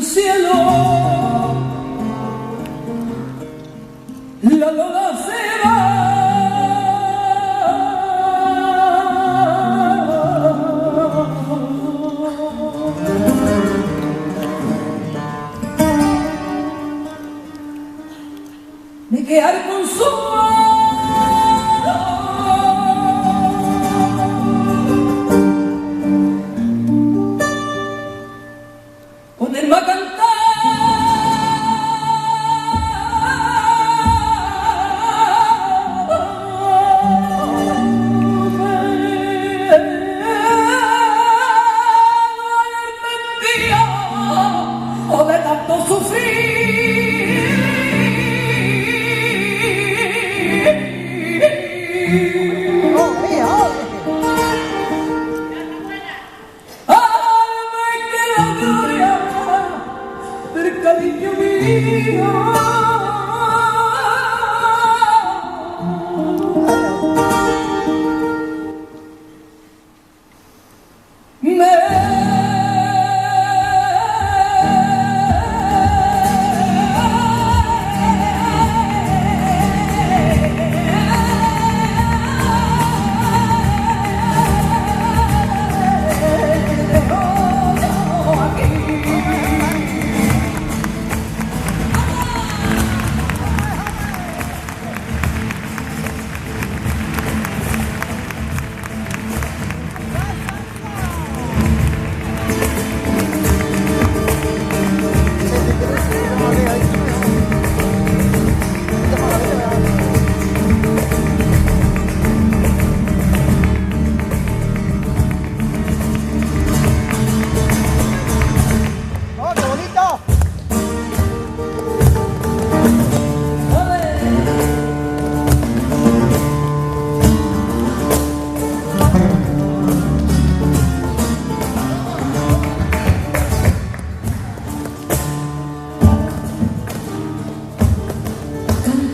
cielo, la lola se va. De quedar con su ponerme a cantar o de tanto sufrir. Alma que la gloria del cariño mío.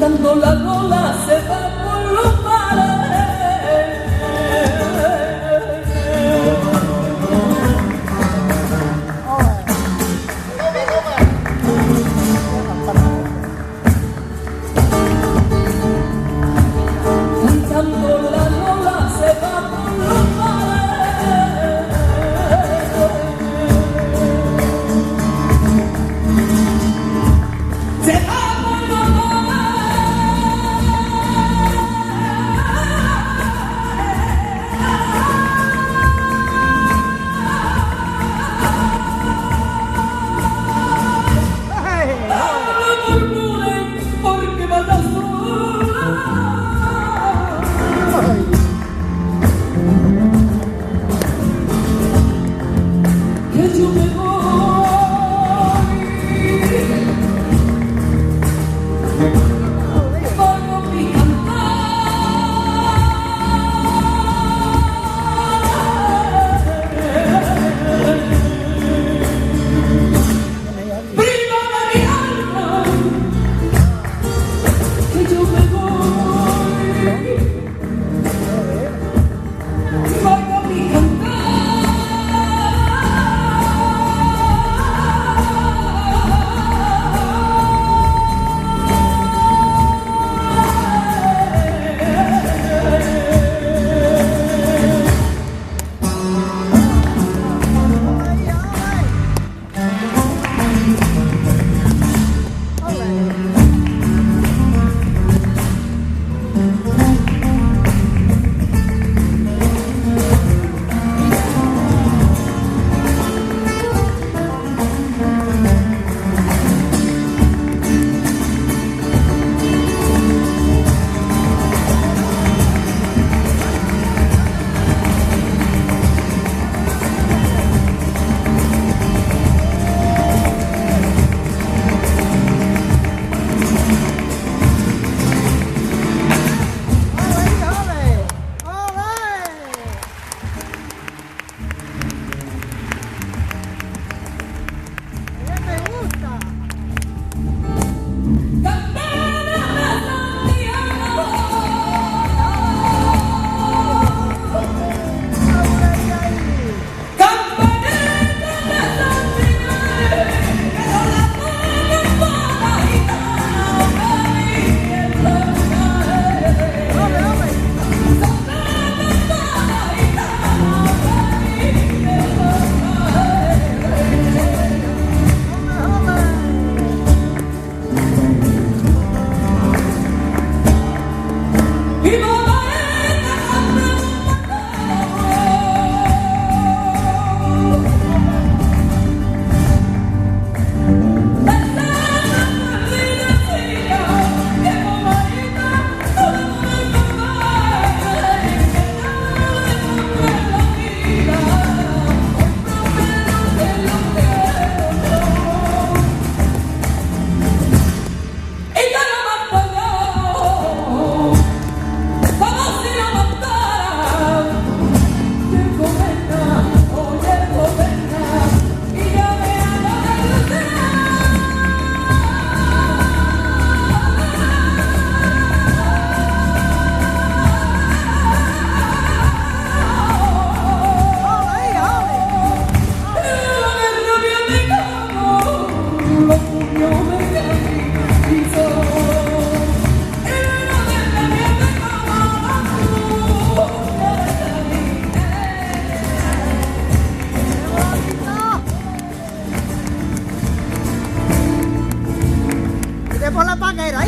Cantando la lola se va por los mares. Cantando la lola se va por los mares. Se va por los mares.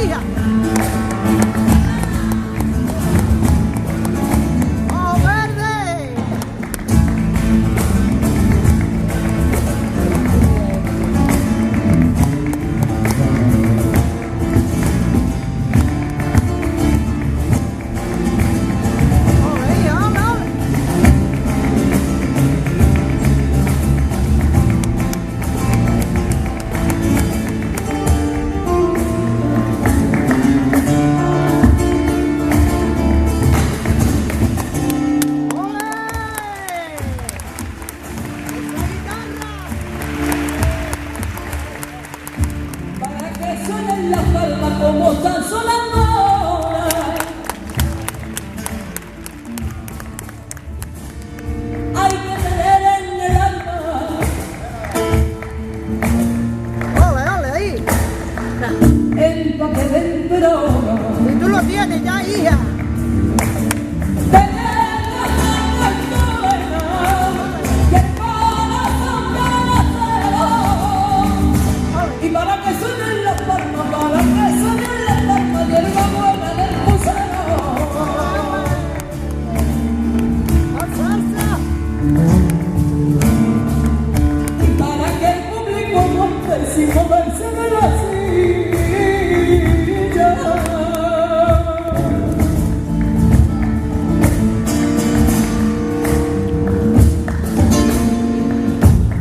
hija. ¡Oh, verde! ¡Oh, hija, hombre, hombre! Para que suenen las palmas como están sonando ahora. Hay que tener en el alma ¡Ole, ole, ahí! el papel del ahora. Y tú lo tienes ya, hija. Y para que suenen las palmas, para que suenen las palmas, hierba buena del lucero. ¡Salsa! Y para que el público aguante sin moverse de la silla.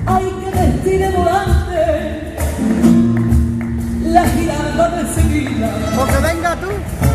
Hay que vestir de volante la girada de Sevilla. Porque venga tú.